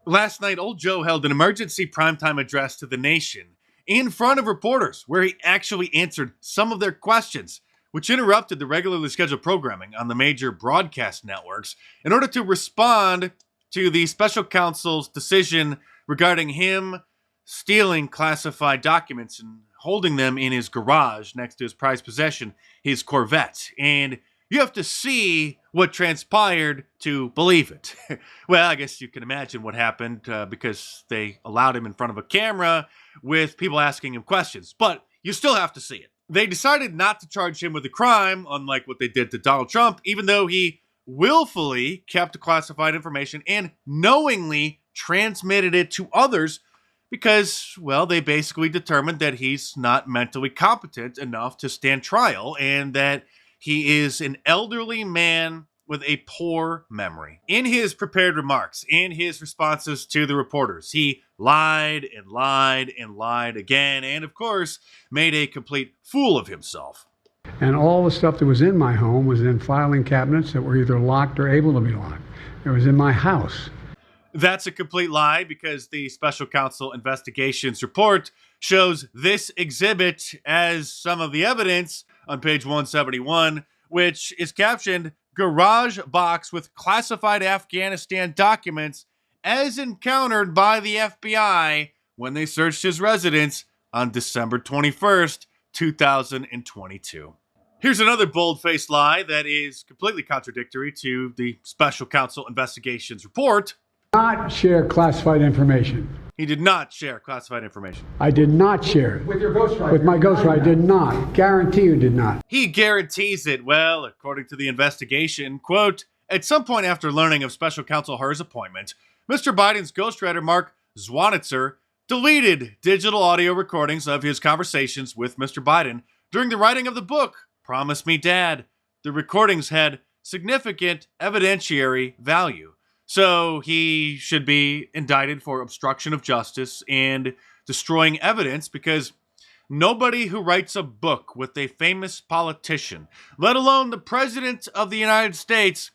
Last night, old Joe held an emergency primetime address to the nation in front of reporters where he actually answered some of their questions, which interrupted the regularly scheduled programming on the major broadcast networks in order to respond to the special counsel's decision regarding him stealing classified documents and holding them in his garage next to his prized possession, his Corvette. And you have to see what transpired to believe it. Well, I guess you can imagine what happened because they allowed him in front of a camera with people asking him questions. But you still have to see it. They decided not to charge him with a crime, unlike what they did to Donald Trump, even though he willfully kept classified information and knowingly transmitted it to others because, well, they basically determined that he's not mentally competent enough to stand trial and that he is an elderly man with a poor memory. In his prepared remarks, in his responses to the reporters, he lied and lied and lied again, and of course, made a complete fool of himself. And all the stuff that was in my home was in filing cabinets that were either locked or able to be locked. It was in my house. That's a complete lie because the special counsel investigations report shows this exhibit as some of the evidence on page 171, which is captioned, "Garage box with classified Afghanistan documents as encountered by the FBI when they searched his residence on December 21st, 2022. Here's another bold-faced lie that is completely contradictory to the special counsel investigations report. Not share classified information. He did not share classified information. I did not share it. With your ghostwriter. With my ghostwriter, I did not. Guarantee you did not. He guarantees it. Well, according to the investigation, quote, at some point after learning of special counsel Hur's appointment, Mr. Biden's ghostwriter Mark Zwanitzer deleted digital audio recordings of his conversations with Mr. Biden during the writing of the book, Promise Me Dad. The recordings had significant evidentiary value. So he should be indicted for obstruction of justice and destroying evidence because nobody who writes a book with a famous politician, let alone the President of the United States,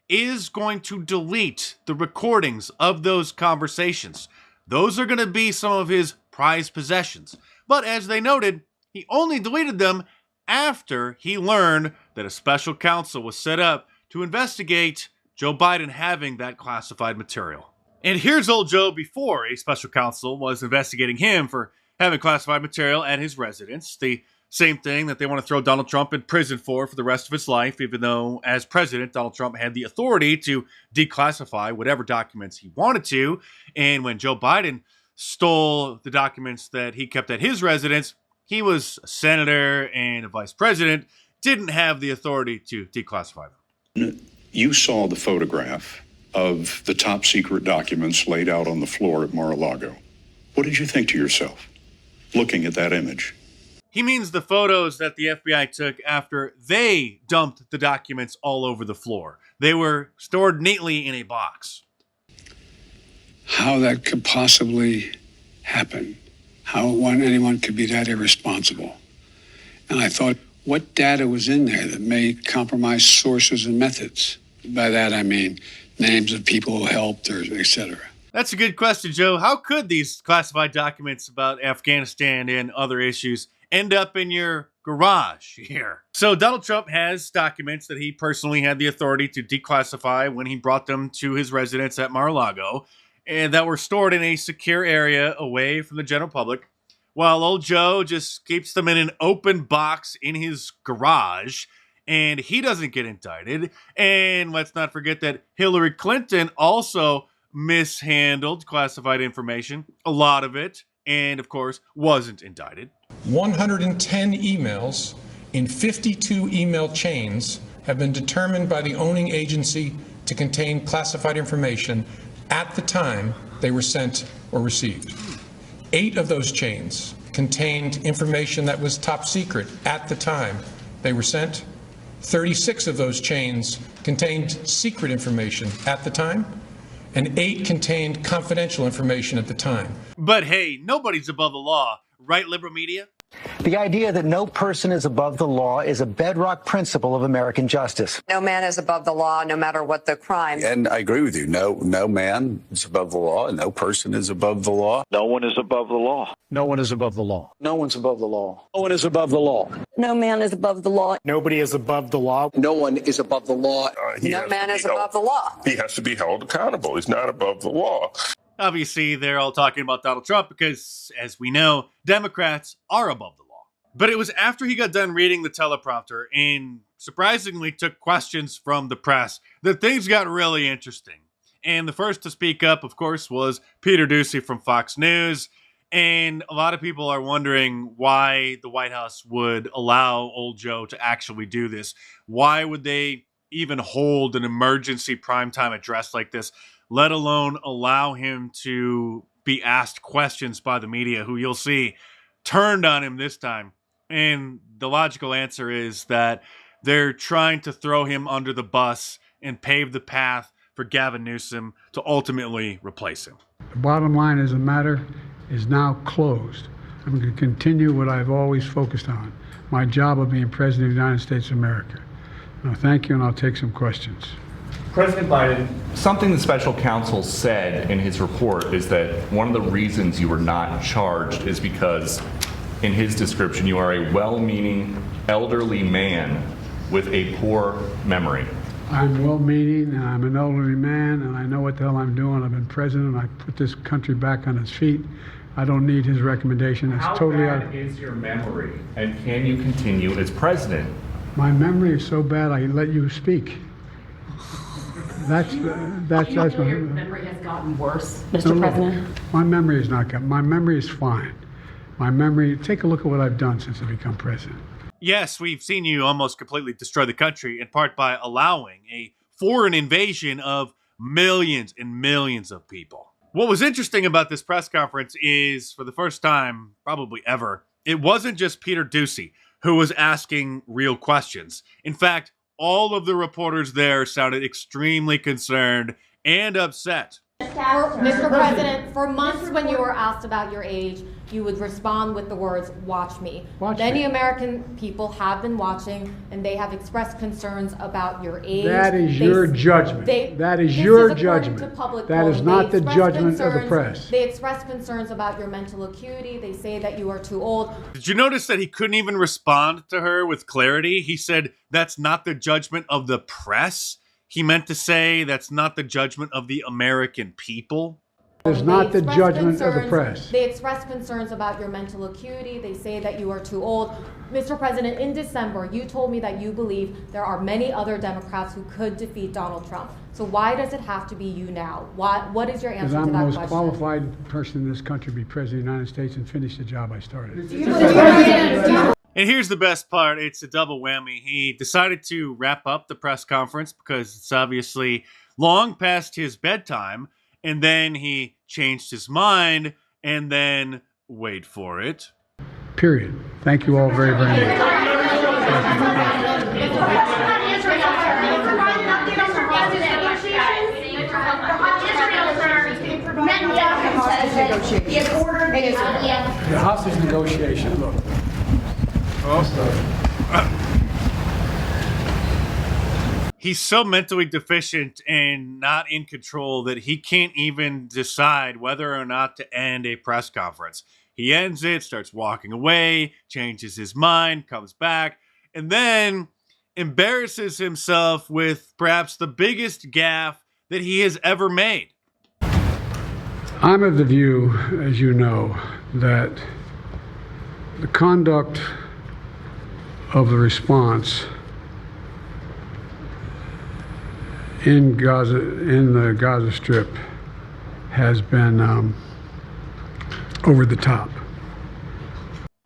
is going to delete the recordings of those conversations. Those are going to be some of his prized possessions. But as they noted, he only deleted them after he learned that a special counsel was set up to investigate Joe Biden having that classified material. And here's old Joe before a special counsel was investigating him for having classified material at his residence. The same thing that they want to throw Donald Trump in prison for the rest of his life, even though as president, Donald Trump had the authority to declassify whatever documents he wanted to. And when Joe Biden stole the documents that he kept at his residence, he was a senator and a vice president, didn't have the authority to declassify them. You saw the photograph of the top secret documents laid out on the floor at Mar-a-Lago. What did you think to yourself, looking at that image? He means the photos that the FBI took after they dumped the documents all over the floor. They were stored neatly in a box. How that could possibly happen. How anyone could be that irresponsible. And I thought, what data was in there that may compromise sources and methods? By that, I mean names of people who helped, or et cetera. That's a good question, Joe. How could these classified documents about Afghanistan and other issues end up in your garage here? So Donald Trump has documents that he personally had the authority to declassify when he brought them to his residence at Mar-a-Lago, and that were stored in a secure area away from the general public, while old Joe just keeps them in an open box in his garage, and he doesn't get indicted. And let's not forget that Hillary Clinton also mishandled classified information, a lot of it, and of course wasn't indicted. 110 emails in 52 email chains have been determined by the owning agency to contain classified information at the time they were sent or received. 8 of those chains contained information that was top secret at the time they were sent. 36 of those chains contained secret information at the time, and 8 contained confidential information at the time. But hey, nobody's above the law, right, liberal media? The idea that no person is above the law is a bedrock principle of American justice. No man is above the law, no matter what the crime. And I agree with you. No man is above the law, and no person is above the law. No one is above the law. No one is above the law. No one's above the law. No one is above the law. No man is above the law. Nobody is above the law. No one is above the law. No man is above the law. He has to be held accountable. He's not above the law. Obviously, they're all talking about Donald Trump because, as we know, Democrats are above the law. But it was after he got done reading the teleprompter and surprisingly took questions from the press that things got really interesting. And the first to speak up, of course, was Peter Doocy from Fox News. And a lot of people are wondering why the White House would allow old Joe to actually do this. Why would they even hold an emergency primetime address like this, let alone allow him to be asked questions by the media, who you'll see turned on him this time? And the logical answer is that they're trying to throw him under the bus and pave the path for Gavin Newsom to ultimately replace him. The bottom line is the matter is now closed. I'm going to continue what I've always focused on, my job of being President of the United States of America. Now, thank you, and I'll take some questions. President Biden, something the special counsel said in his report is that one of the reasons you were not charged is because, in his description, you are a well-meaning elderly man with a poor memory. I'm well-meaning, and I'm an elderly man, and I know what the hell I'm doing. I've been president. I put this country back on its feet. I don't need his recommendation. It's How totally bad is your memory, and can you continue as president? My memory is so bad I let you speak. That's your memory has gotten worse, Mr. President? My memory is not good. My memory is fine. My memory, take a look at what I've done since I become president. Yes, we've seen you almost completely destroy the country, in part by allowing a foreign invasion of millions and millions of people. What was interesting about this press conference is, for the first time, probably ever, it wasn't just Peter Doocy who was asking real questions. In fact, all of the reporters there sounded extremely concerned and upset. Mr. President, for months when you were asked about your age, you would respond with the words, "Watch me." Many American people have been watching, and they have expressed concerns about your age. That is your judgment. That is your judgment. That is not the judgment of the press. They express concerns about your mental acuity. They say that you are too old. Did you notice that he couldn't even respond to her with clarity? He said, that's not the judgment of the press. He meant to say that's not the judgment of the American people. It's not the judgment of the press. They express concerns about your mental acuity. They say that you are too old. Mr. President, in December, you told me that you believe there are many other Democrats who could defeat Donald Trump. So why does it have to be you now? What is your answer to that question? Because I'm the most qualified person in this country to be President of the United States and finish the job I started. And here's the best part. It's a double whammy. He decided to wrap up the press conference because it's obviously long past his bedtime. And then he changed his mind, and then, wait for it. Period. Thank you all very, very much. The hostage negotiation, look. He's so mentally deficient and not in control that he can't even decide whether or not to end a press conference. He ends it, starts walking away, changes his mind, comes back, and then embarrasses himself with perhaps the biggest gaffe that he has ever made. I'm of the view, as you know, that the conduct of the response in Gaza, in the Gaza Strip, has been over the top.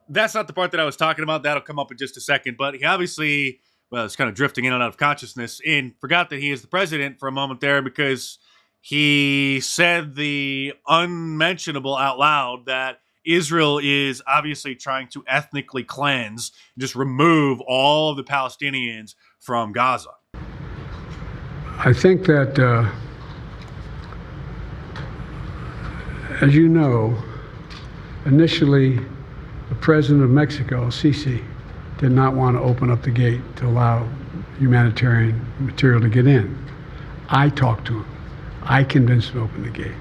That's not the part that I was talking about. That'll come up in just a second. But he obviously, well, is kind of drifting in and out of consciousness and forgot that he is the president for a moment there because he said the unmentionable out loud that Israel is obviously trying to ethnically cleanse, just remove all of the Palestinians from Gaza. I think that, as you know, initially the president of Mexico, Sisi, did not want to open up the gate to allow humanitarian material to get in. I talked to him. I convinced him to open the gate.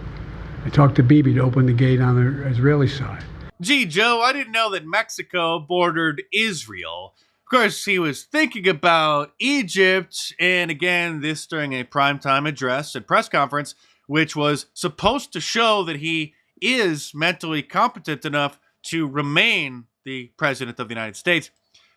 I talked to Bibi to open the gate on the Israeli side. Gee, Joe, I didn't know that Mexico bordered Israel. Of course, he was thinking about Egypt, and again, this during a primetime address and press conference, which was supposed to show that he is mentally competent enough to remain the president of the United States.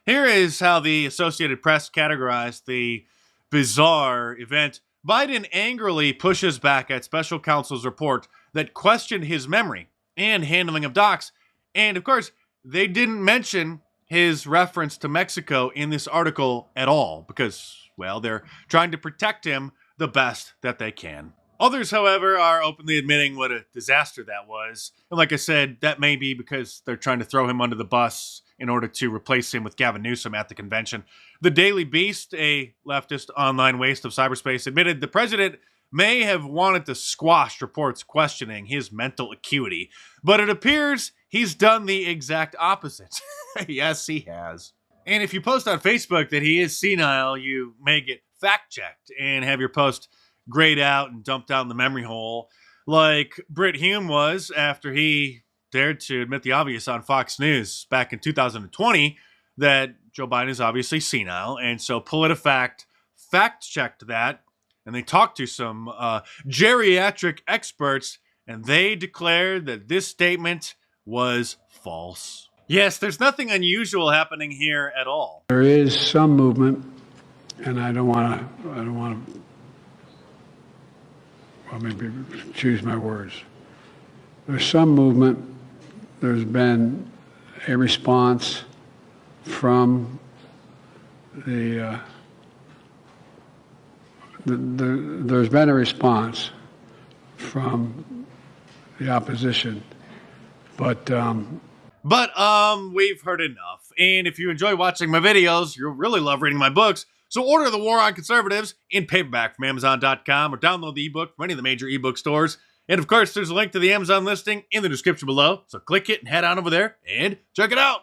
Here is how the Associated Press categorized the bizarre event. Biden angrily pushes back at special counsel's report that questioned his memory and handling of docs. And of course, they didn't mention his reference to Mexico in this article at all because, well, they're trying to protect him the best that they can. Others, however, are openly admitting what a disaster that was. And like I said, that may be because they're trying to throw him under the bus in order to replace him with Gavin Newsom at the convention. The Daily Beast, a leftist online waste of cyberspace, admitted the president may have wanted to squash reports questioning his mental acuity, but it appears he's done the exact opposite. Yes, he has. And if you post on Facebook that he is senile, you may get fact-checked and have your post grayed out and dumped down the memory hole, like Brit Hume was after he dared to admit the obvious on Fox News back in 2020 that Joe Biden is obviously senile. And so PolitiFact fact-checked that, and they talked to some geriatric experts, and they declared that this statement was false. Yes, there's nothing unusual happening here at all. There is some movement, and I don't want to, well, maybe choose my words. There's some movement. There's been a response from there's been a response from the opposition, but we've heard enough. And if you enjoy watching my videos, you'll really love reading my books. So order The War on Conservatives in paperback from Amazon.com or download the ebook from any of the major ebook stores. And of course, there's a link to the Amazon listing in the description below. So click it and head on over there and check it out.